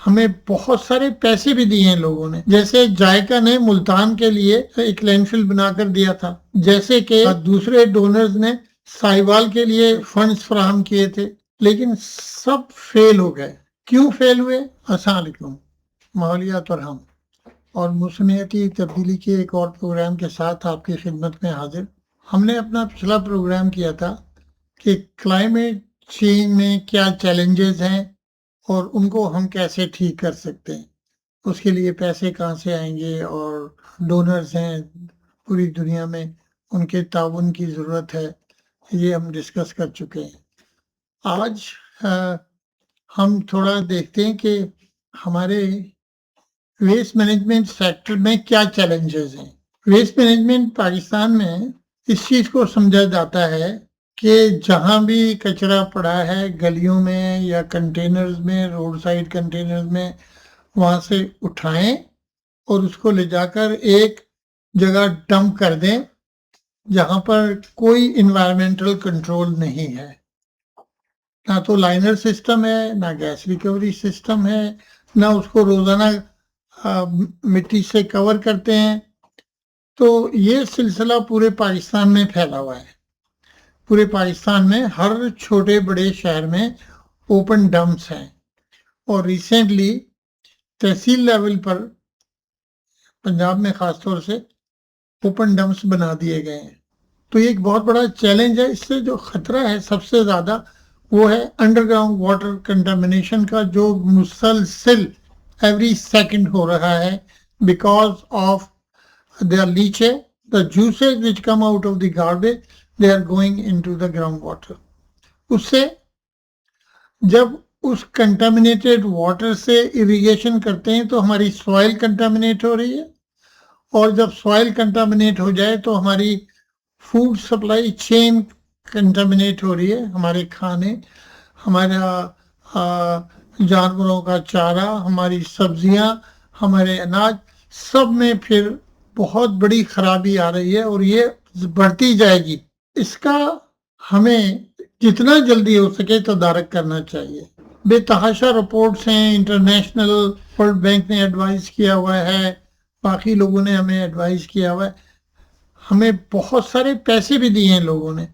हमें बहुत सारे पैसे भी दिए हैं लोगों ने। जैसे जायका ने मुल्तान के लिए एक लैंडफिल बनाकर दिया था, जैसे कि दूसरे डोनर्स ने साहिवाल के लिए फंड्स फराहम किए थे, लेकिन सब फेल हो गए। क्यों फेल हुए? अस्सलाम वालेकुम, माहौलियात और हम और मौसमियाती तब्दीली के एक और प्रोग्राम के साथ आपकी खिदमत में हाजिर। हमने अपना पिछला प्रोग्राम किया था कि क्लाइमेट चेंज में क्या चैलेंजेस हैं और उनको हम कैसे ठीक कर सकते हैं, उसके लिए पैसे कहाँ से आएंगे और डोनर्स हैं पूरी दुनिया में, उनके ताउन की ज़रूरत है, ये हम डिस्कस कर चुके हैं। आज हम थोड़ा देखते हैं कि हमारे वेस्ट मैनेजमेंट सेक्टर में क्या चैलेंजेस हैं। वेस्ट मैनेजमेंट पाकिस्तान में इस चीज़ को समझा जाता है कि जहाँ भी कचरा पड़ा है गलियों में या कंटेनर्स में, रोड साइड कंटेनर्स में, वहाँ से उठाएं और उसको ले जाकर एक जगह डंप कर दें जहाँ पर कोई इन्वायरमेंटल कंट्रोल नहीं है। ना तो लाइनर सिस्टम है, ना गैस रिकवरी सिस्टम है, ना उसको रोज़ाना मिट्टी से कवर करते हैं। तो ये सिलसिला पूरे पाकिस्तान में फैला हुआ है। पूरे पाकिस्तान में हर छोटे बड़े शहर में ओपन डंप्स हैं और रिसेंटली तहसील लेवल पर पंजाब में ख़ासतौर से ओपन डंप्स बना दिए गए हैं। तो ये एक बहुत बड़ा चैलेंज है। इससे जो खतरा है सबसे ज़्यादा वो है अंडरग्राउंड वाटर कंटामिनेशन का, जो मुसलसल एवरी सेकंड हो रहा है because of the leachate, the juices which come out of the garbage, they are going into the ground water. उससे जब उस कंटामिनेटेड वाटर से इरिगेशन करते हैं तो हमारी सॉइल कंटामिनेट हो रही है, और जब सॉइल कंटामिनेट हो जाए तो हमारी फूड सप्लाई चेन कंटामिनेट हो रही है। हमारे खाने, हमारा जानवरों का चारा, हमारी सब्जियां, हमारे अनाज, सब में फिर बहुत बड़ी खराबी आ रही है और ये बढ़ती जाएगी। इसका हमें जितना जल्दी हो सके तदारक करना चाहिए। बेतहाशा रिपोर्ट्स हैं, इंटरनेशनल वर्ल्ड बैंक ने एडवाइस किया हुआ है, बाकी लोगों ने हमें एडवाइस किया हुआ है, हमें बहुत सारे पैसे भी दिए हैं लोगों ने।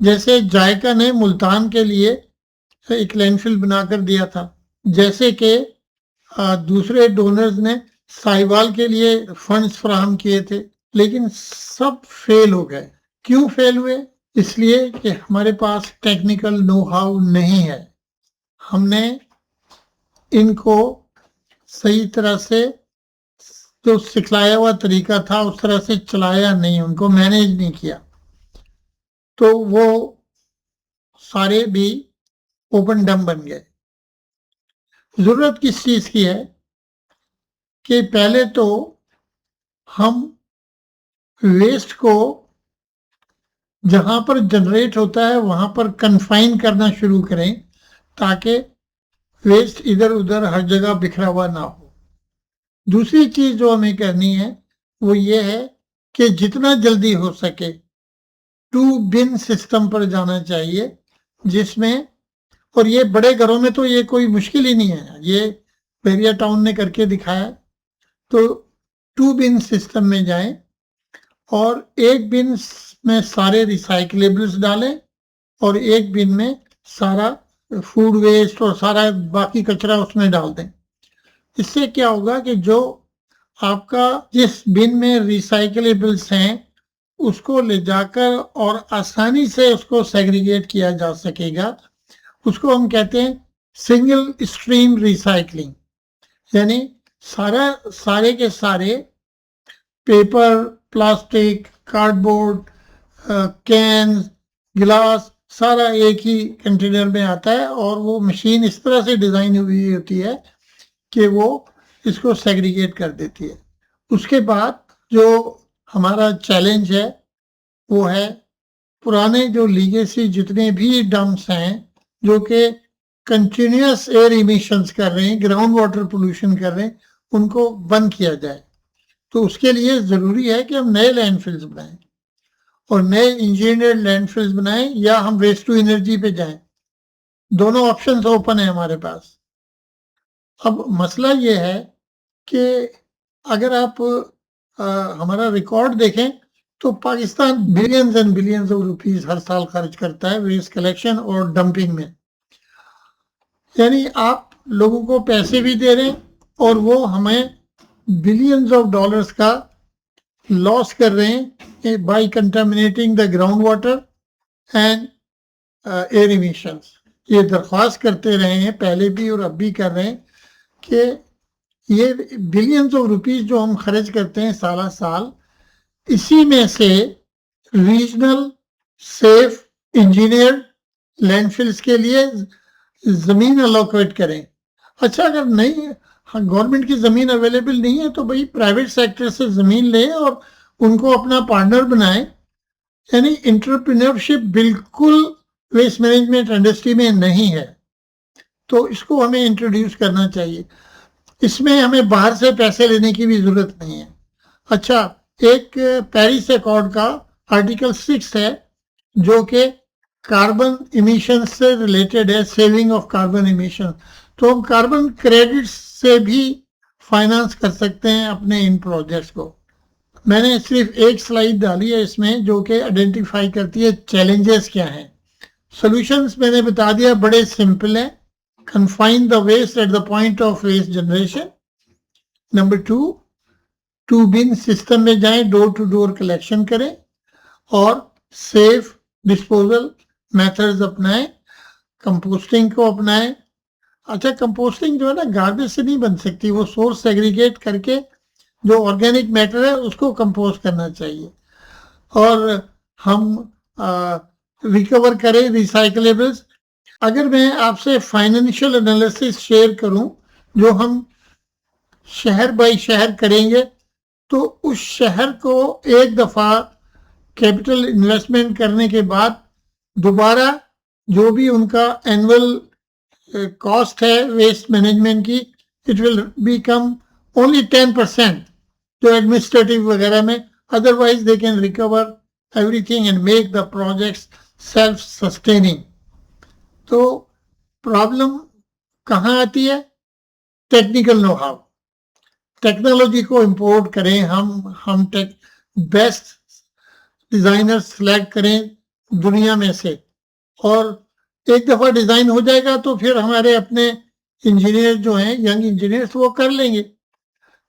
जैसे जायका ने मुल्तान के लिए एक लैंडफिल बनाकर दिया था, जैसे कि दूसरे डोनर्स ने साहिवाल के लिए फंड्स फराहम किए थे, लेकिन सब फेल हो गए। क्यों फेल हुए? इसलिए कि हमारे पास टेक्निकल नो हाउ नहीं है। हमने इनको सही तरह से जो सिखलाया हुआ तरीका था उस तरह से चलाया नहीं, उनको मैनेज नहीं किया, तो वो सारे भी ओपन डम बन गए। जरूरत किस चीज की है कि पहले तो हम वेस्ट को जहां पर जनरेट होता है वहां पर कन्फाइन करना शुरू करें, ताकि वेस्ट इधर उधर हर जगह बिखरा हुआ ना हो। दूसरी चीज जो हमें करनी है वो ये है कि जितना जल्दी हो सके टू बिन सिस्टम पर जाना चाहिए, जिसमें, और ये बड़े घरों में तो ये कोई मुश्किल ही नहीं है, ये बेरिया टाउन ने करके दिखाया। तो टू बिन सिस्टम में जाएं और एक बिन में सारे रिसाइकलेबल्स डालें और एक बिन में सारा फूड वेस्ट और सारा बाकी कचरा उसमें डाल दें। इससे क्या होगा कि जो आपका जिस बिन में रिसाइकलेबल्स हैं उसको ले जाकर और आसानी से उसको सेग्रीगेट किया जा सकेगा। उसको हम कहते हैं सिंगल स्ट्रीम रिसाइकलिंग, यानी सारे के सारे पेपर, प्लास्टिक, कार्डबोर्ड, कैन, गिलास, सारा एक ही कंटेनर में आता है और वो मशीन इस तरह से डिज़ाइन हुई होती है कि वो इसको सेग्रीगेट कर देती है। उसके बाद जो हमारा चैलेंज है वो है पुराने जो लीगेसी जितने भी डम्प्स हैं जो कि कंटिन्यूस एयर इमिशंस कर रहे हैं, ग्राउंड वाटर पोल्यूशन कर रहे हैं, उनको बंद किया जाए। तो उसके लिए ज़रूरी है कि हम नए लैंडफिल्स बनाएं और नए इंजीनियर्ड लैंडफिल्स बनाएं, या हम वेस्ट टू एनर्जी पे जाएं। दोनों ऑप्शंस ओपन है हमारे पास। अब मसला ये है कि अगर आप हमारा रिकॉर्ड देखें तो Pakistan billions and billions of rupees हर साल खर्च करता है वेस्ट कलेक्शन और डंपिंग में। यानी आप लोगों को पैसे भी दे रहे हैं और वो हमें बिलियंस ऑफ डॉलर्स का लॉस कर रहे हैं by contaminating the ground water and air emissions. ये दरख्वास्त करते रहे हैं पहले भी और अब भी कर रहे हैं कि ये बिलियंस ऑफ रुपीस जो हम खर्च करते हैं साला साल, इसी में से रीजनल सेफ इंजीनियर लैंडफिल्स के लिए जमीन अलोकेट करें। अच्छा, अगर नहीं गवर्नमेंट की जमीन अवेलेबल नहीं है तो भाई प्राइवेट सेक्टर से जमीन लें और उनको अपना पार्टनर बनाएं। यानी एंटरप्रेन्योरशिप बिल्कुल वेस्ट मैनेजमेंट इंडस्ट्री में नहीं है, तो इसको हमें इंट्रोड्यूस करना चाहिए। इसमें हमें बाहर से पैसे लेने की भी जरूरत नहीं है। अच्छा, एक पेरिस अकॉर्ड का आर्टिकल 6 है जो कि कार्बन इमिशन से रिलेटेड है, सेविंग ऑफ कार्बन इमिशन। तो हम कार्बन क्रेडिट से भी फाइनेंस कर सकते हैं अपने इन प्रोजेक्ट्स को। मैंने सिर्फ एक स्लाइड डाली है इसमें जो कि आइडेंटिफाई करती है चैलेंजेस क्या हैं। सॉल्यूशंस मैंने बता दिया, बड़े सिंपल है। confine the waste at the point of waste generation. Number 2, two bin system में जाएं, डोर टू डोर कलेक्शन करें और सेफ डिस्पोजल मेथड्स अपनाएं, कंपोस्टिंग को अपनाएं। अच्छा, कंपोस्टिंग जो है ना गार्बेज से नहीं बन सकती, वो सोर्स सेग्रीगेट करके जो ऑर्गेनिक मैटर है उसको कंपोस्ट करना चाहिए। और हम रिकवर करें रिसाइकलेबल्स। अगर मैं आपसे फाइनेंशियल एनालिसिस शेयर करूं जो हम शहर बाय शहर करेंगे, तो उस शहर को एक दफ़ा कैपिटल इन्वेस्टमेंट करने के बाद दोबारा जो भी उनका एनुअल कॉस्ट है वेस्ट मैनेजमेंट की, इट विल बिकम ओनली 10% जो एडमिनिस्ट्रेटिव वगैरह में। Otherwise they can recover everything and make the projects self sustaining. तो प्रॉब्लम कहाँ आती है? Technical know how. टेक्नोलॉजी को इंपोर्ट करें, हम बेस्ट डिजाइनर सेलेक्ट करें दुनिया में से, और एक दफ़ा डिज़ाइन हो जाएगा तो फिर हमारे अपने इंजीनियर जो हैं, यंग इंजीनियर्स, वो कर लेंगे।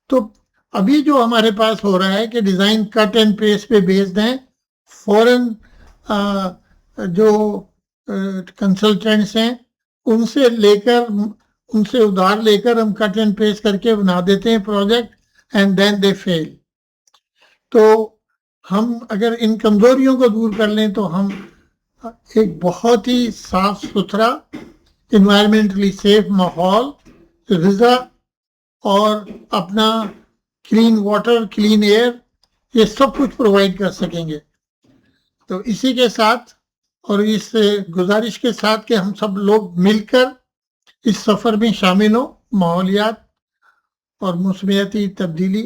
तो अभी जो हमारे पास हो रहा है कि डिज़ाइन कट एंड पेस्ट पे बेस्ड हैं, फॉरेन जो कंसल्टेंट्स हैं उनसे उधार लेकर हम कट एंड पेस्ट करके बना देते हैं project and then they fail. तो हम अगर इन कमजोरियों को दूर कर लें तो हम एक बहुत ही साफ सुथरा इन्वायरमेंटली सेफ माहौल, ग़िज़ा और अपना क्लीन वाटर, क्लीन एयर, ये सब कुछ प्रोवाइड कर सकेंगे। तो इसी के साथ और इस गुजारिश के साथ कि हम सब लोग मिलकर इस सफ़र में शामिल हो, माहौलियात और मौसमियाती तब्दीली,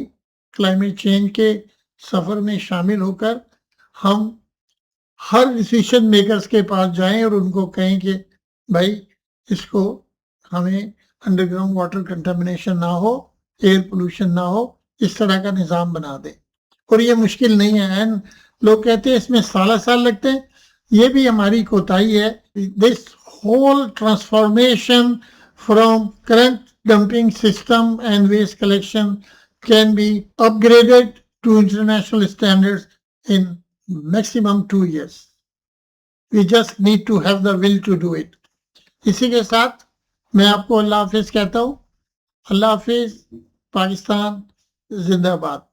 क्लाइमेट चेंज के सफ़र में शामिल होकर हम हर डिसीजन मेकर्स के पास जाएं और उनको कहें कि भाई इसको हमें अंडरग्राउंड वाटर कंटामिनेशन ना हो, एयर पोल्यूशन ना हो, इस तरह का निज़ाम बना दें। और ये मुश्किल नहीं है। लोग कहते हैं इसमें साल लगते हैं, ये भी हमारी कोताही है। This whole transformation from current dumping system and waste collection can be upgraded to international standards in maximum 2 years. We just need to have the will to do it. इसी के साथ मैं आपको अल्लाह हाफिज कहता हूँ। अल्लाह हाफिज। पाकिस्तान जिंदाबाद।